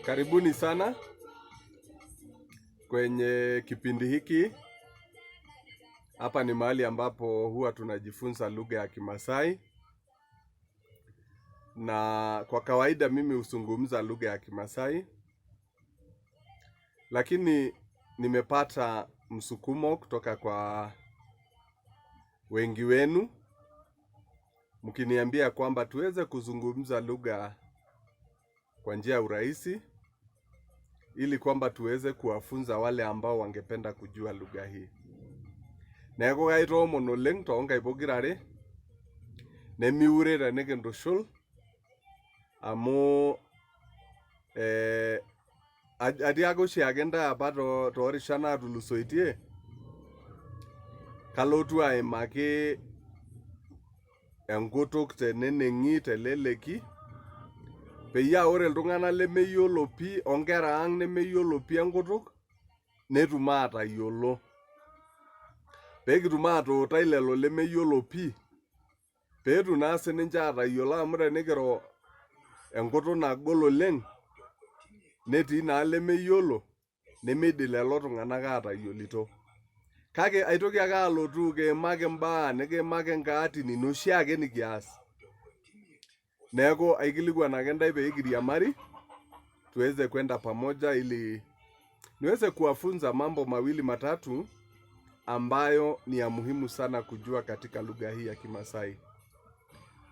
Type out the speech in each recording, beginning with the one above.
Karibuni sana kwenye kipindi hiki. Hapa ni mahali ambapo huwa tunajifunza lugha ya Kimaasai. Na kwa kawaida mimi huzungumza lugha ya Kimaasai. Lakini nimepata msukumo kutoka kwa wengi wenu mkiniambia kwamba tuweze kuzungumza lugha kwa njia ya urahisi, ili kwamba tuweze kuwafunza wale ambao wangependa kujua lugha hii. Nego gaito monoleng tonga ibogirare nemiure da negendoshul amo adiago shi agenda abato torishana tulusoitie kalotu aimaki enkutuk tenenengi teleleki peyia ore iltung'anak lemeyiolo pi onkera ang nemeyiolo pi enkutuk netum atayiolo. Pekitum atuutai lelo lemeyiolo pi peetu naa sininche atayiolo amu tenikiro enkutuk nagol oleng netii naa lemeyiolo nemeidim lelo tung'anak atayiolito. Kake aitoki ake alotu kiimaki mbaa nikiimaki nkaatini noshi ake nikias. Neeku aikilikuan ake ntae pee kiriamari tuweze kwenda pamoja ili niweze kuwafunza mambo mawili matatu ambayo ni ya muhimu sana kujua katika lugha hii ya Kimaasai.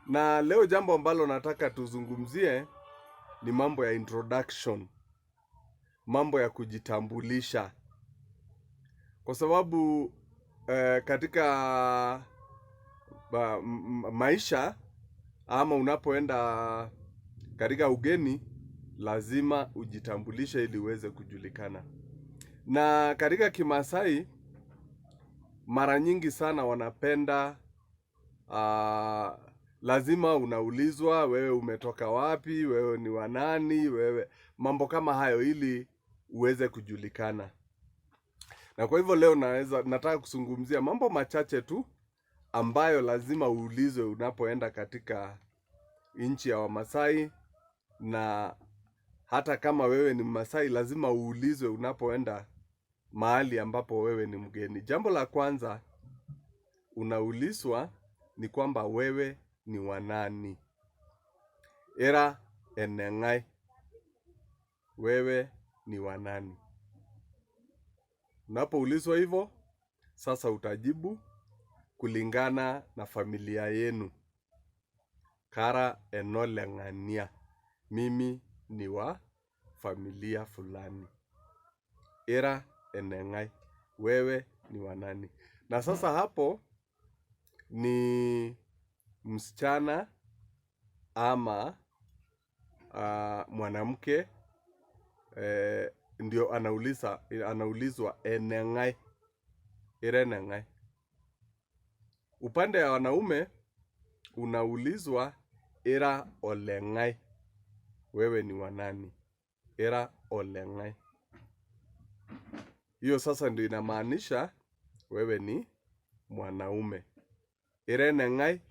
Na leo jambo ambalo nataka tuzungumzie ni mambo ya introduction, mambo ya kujitambulisha. Kwa sababu katika maisha ama unapoenda katika ugeni lazima ujitambulishe ili uweze kujulikana. Na katika Kimaasai mara nyingi sana wanapenda lazima unaulizwa wewe umetoka wapi, wewe ni wa nani, wewe mambo kama hayo ili uweze kujulikana. Na kwa hivyo leo nataka kuzungumzia mambo machache tu ambayo lazima uulizwe unapoenda katika nchi ya Wamasai, na hata kama wewe ni Mmasai lazima uulizwe unapoenda mahali ambapo wewe ni mgeni. Jambo la kwanza unaulizwa ni kwamba wewe ni wa nani. Era enengai, wewe ni wa nani. Unapoulizwa hivyo, sasa utajibu kulingana na familia yenu. Kara enoleng'ania, mimi ni wa familia fulani. Era enengai, wewe ni wa nani. Na sasa hapo ni msichana ama mwanamke ndio anaulizwa enengai, era enengai. Upande ya wanaume unaulizwa era olengai, wewe ni wa nani. Era olengai. Hiyo sasa ndio inamaanisha wewe ni mwanaume. Era enengai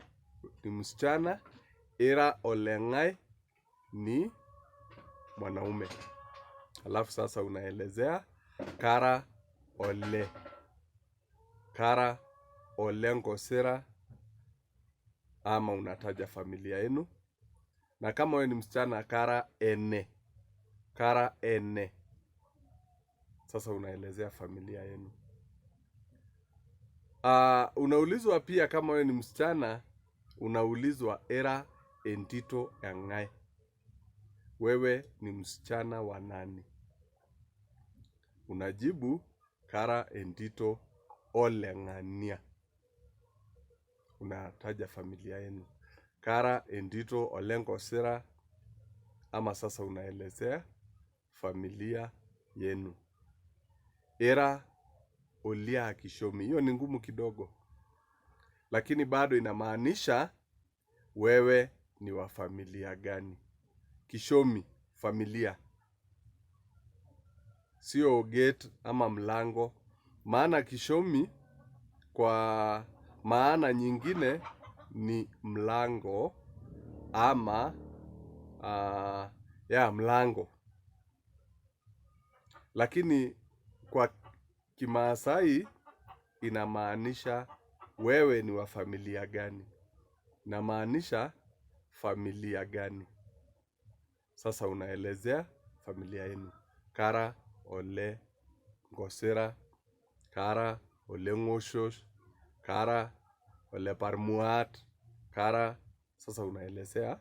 ni msichana, era olengai ni mwanaume. Alafu sasa unaelezea kara ole. Kara ole nkosera, ama unataja familia yenu. Na kama wewe ni msichana kara ene. Kara ene. Sasa unaelezea familia yenu. Unaulizwa pia kama wewe ni msichana, unaulizwa era entito engai, wewe ni msichana wa nani. Unajibu kara entito oleng'ania. Unataja familia yenu. Kara entito olenkosira, ama sasa unaelezea familia yenu. Era olia kishomi. Hiyo ni ngumu kidogo, lakini bado inamaanisha wewe ni wa familia gani. Kishomi, familia. Sio gate ama mlango. Maana kishomi kwa maana nyingine ni mlango ama mlango. Lakini kwa Kimaasai inamaanisha wewe ni wa familia gani. Inamaanisha familia gani. Sasa unaelezea familia yenu. Kara ole ngosera, kara ole ngoshosh, kara ole parmuat, kara. Sasa unaelezea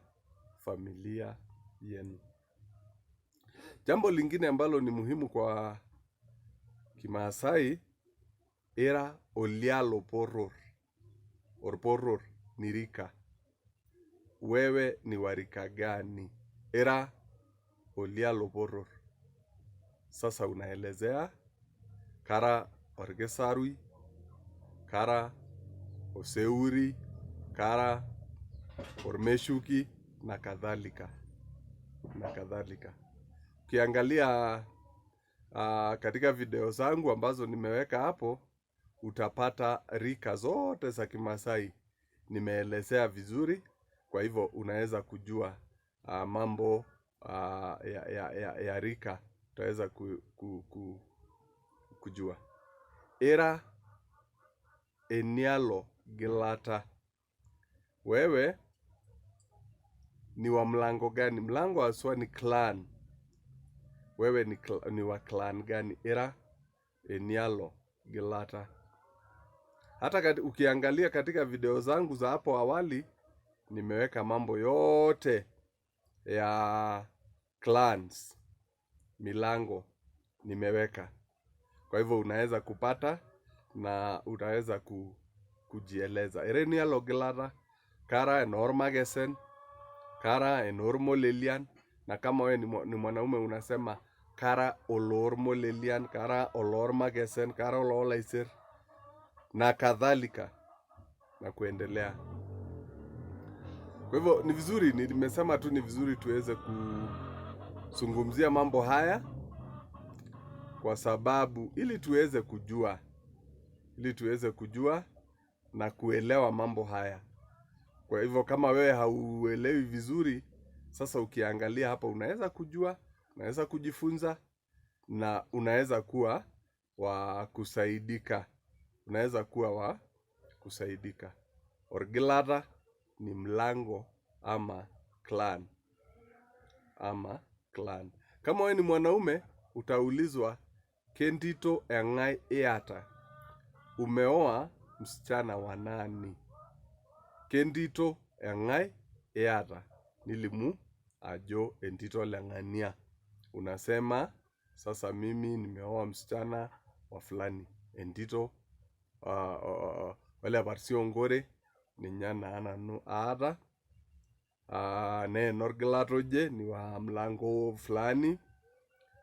familia yenu. Jambo lingine ambalo ni muhimu kwa Kimaasai, era olialo poror. Orporor ni rika. Wewe ni warika gani. Era olialo poror. Sasa unaelezea kara orgesarui, kara oseuri, kara ormeshuki na kadhalika. Na kadhalika. Ukiangalia katika video zangu ambazo nimeweka hapo, utapata rika zote za Kimaasai nimeelezea vizuri. Kwa hivyo unaweza kujua mambo ya rika, utaweza kujua. Era enialo gilata. Wewe ni wa mlango gani? Mlango haswa ni clan. Wewe ni wa clan gani? Era enialo gilata. Hata ukiangalia katika video zangu za hapo awali, nimeweka mambo yote ya clans, milango nimeweka. Kwa hivyo unaweza kupata na utaweza kujieleza. Era enialo gilata, kara enormagesen, kara enormolelian. Na kama wewe ni mwanaume unasema kara olormolelian, kara olormagesen, kara ololaiser na kadhalika na kuendelea. Kwa hivyo ni vizuri, nimesema tu ni vizuri tuweze kuzungumzia mambo haya, kwa sababu ili tuweze kujua na kuelewa mambo haya. Kwa hivyo kama wewe hauelewi vizuri, sasa ukiangalia hapa unaweza kujua, unaweza kujifunza na unaweza kuwa wa kusaidika. Unaweza kuwa wa kusaidika. Orgilata ni mlango ama clan. Kama wewe ni mwanaume utaulizwa kendito engai eata. Umeoa msichana wa nani? Kendito engai eata. Nilimu ajo entito lengania. Unasema sasa mimi nimeoa msichana wa fulani. Entito wale versio ngore ninyana nanu aata. Ne enorgilatoje ni wa mlango fulani.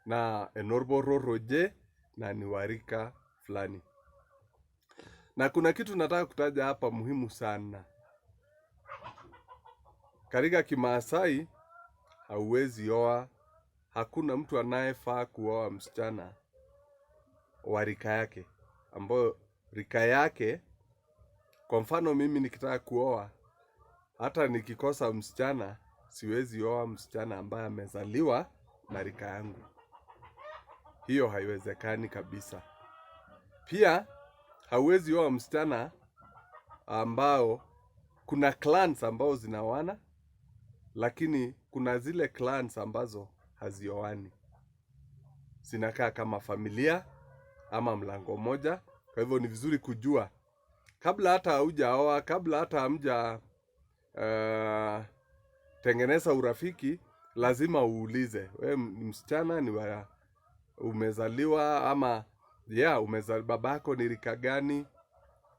Na enorbororoje na ni warika fulani. Na kuna kitu nataka kutaja hapa muhimu sana. Katika Kimaasai hauwezi oa, hakuna mtu anayefaa kuoa msichana wa rika yake, ambayo rika yake. Kwa mfano mimi nikitaka kuoa, hata nikikosa msichana siwezi oa msichana ambaye amezaliwa na rika yangu. Hiyo haiwezekani kabisa. Pia hauwezi oa msichana ambao kuna clans ambao zinaoana, lakini kuna zile clans ambazo hazioani. Zinakaa kama familia ama mlango moja. Kwa hivyo ni vizuri kujua. Kabla hata haujaoa, kabla hata hamja tengeneza urafiki, lazima uulize. Wewe msichana ni wa umezaliwa ama babako ni rika gani?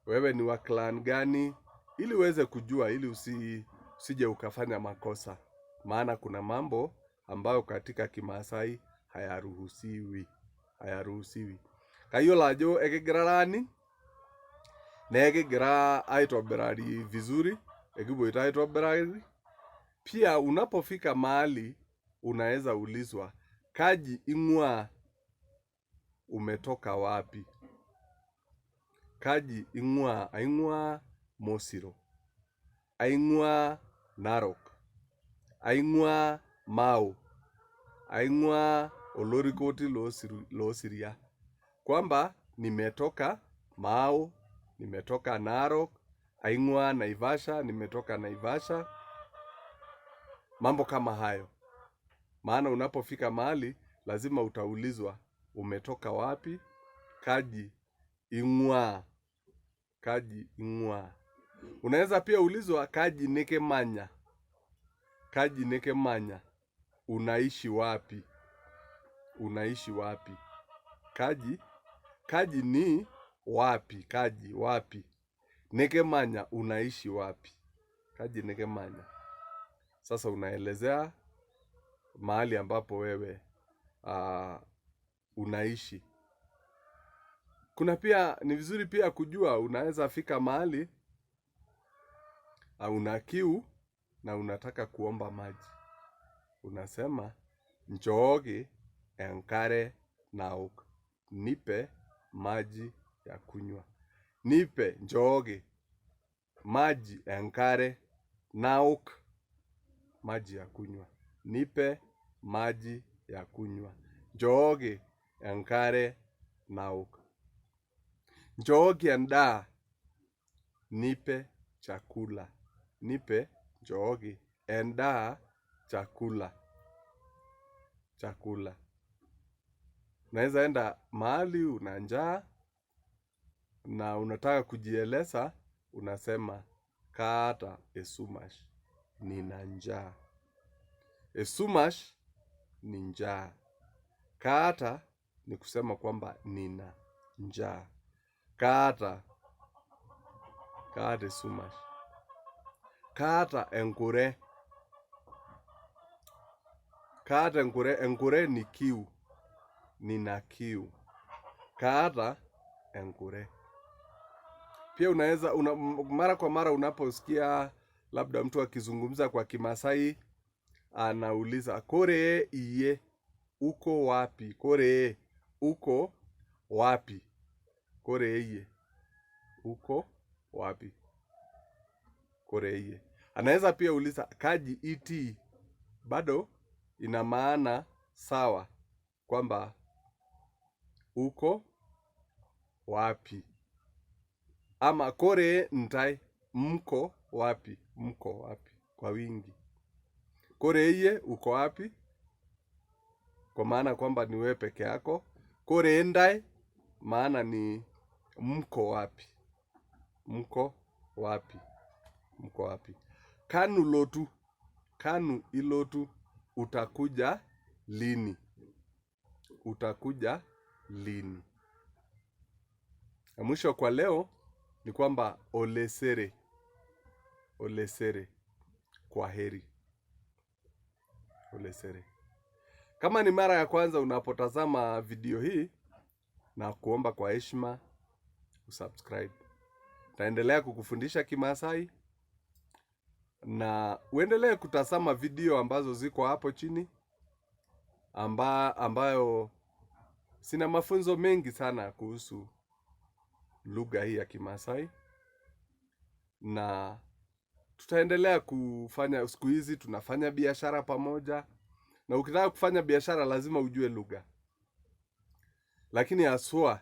Wewe ni wa clan gani? Ili uweze kujua, ili usije ukafanya makosa. Maana kuna mambo ambayo katika Kimaasai hayaruhusiwi. Kayo lajo ekigrarani na ekigra aitobirari vizuri, ekiboita aitobirari. Pia unapofika mahali unaweza ulizwa, kaji ing'ua, umetoka wapi? kaji ing'ua, aing'ua Mosiro, aing'ua Narok, aing'ua Mau, aing'ua olorikoti loosiria, kwamba nimetoka Mau, nimetoka Narok, aing'ua Naivasha, nimetoka Naivasha, mambo kama hayo. Maana unapofika mahali lazima utaulizwa umetoka wapi, kaji ing'ua, kaji ing'ua. Unaweza pia ulizwa kaji nekemanya, kaji nekemanya, unaishi wapi, unaishi wapi. Kaji ni wapi, kaji wapi. Nekemanya, unaishi wapi, kaji nekemanya. Sasa unaelezea mahali ambapo wewe unaishi. Kuna pia, ni vizuri pia kujua, unaweza fika mahali una kiu na unataka kuomba maji. Unasema njooki enkare naok, nipe maji ya kunywa. Nipe njooki maji enkare naok, maji ya kunywa. Nipe maji ya kunywa. Njooki enkare naok. Njooki endaa, nipe chakula. Nipe njooki endaa, chakula. Chakula. Unaweza enda mahali una njaa na unataka kujieleza, unasema kaata esumash, nina njaa. Esumash ni njaa. Kaata ni kusema kwamba nina njaa. Kaata esumash. Kaata enkure. Kaata enkure, enkure ni kiu. Nina kiu. Kaata enkure. Pia unaweza mara kwa mara unaposikia labda mtu akizungumza kwa Kimaasai, anauliza kore iye, uko wapi? Kore uko wapi? Kore iye, uko wapi? Kore iye. Anaweza pia uliza kaji iti, bado ina maana sawa, kwamba uko wapi. Ama kore ntai, mko wapi? Mko wapi, kwa wingi. Kore iye, uko wapi? Kwa maana kwamba ni wewe peke yako. Kore ndai, maana ni mko wapi? Mko wapi? Mko wapi? Kanu lotu, kanu ilotu, utakuja lini? Utakuja lini? Na mwisho kwa leo ni kwamba olesere, olesere, kwaheri, olesere. Kama ni mara ya kwanza unapotazama video hii, na kuomba kwa heshima usubscribe. Taendelea kukufundisha Kimaasai, na uendelee kutazama video ambazo ziko hapo chini, ambayo sina mafunzo mengi sana kuhusu lugha hii ya Kimaasai. Na tutaendelea kufanya, siku hizi tunafanya biashara pamoja, na ukitaka kufanya biashara lazima ujue lugha. Lakini haswa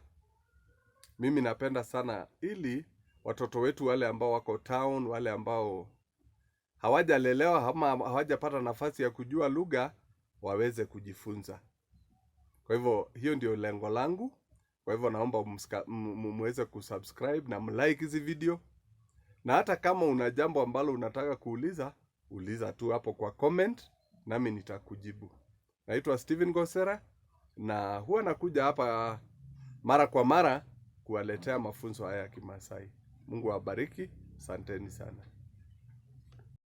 mimi napenda sana ili watoto wetu wale ambao wako town, wale ambao hawajalelewa ama hawajapata nafasi ya kujua lugha, waweze kujifunza. Kwa hivyo hiyo ndio lengo langu. Kwa hivyo naomba muweze kusubscribe na mlike hizi video. Na hata kama una jambo ambalo unataka kuuliza, uliza tu hapo kwa comment, nami nitakujibu. Naitwa Steven Gosera, na huwa nakuja hapa mara kwa mara kuwaletea mafunzo haya ya Kimaasai. Mungu awabariki, asanteni sana.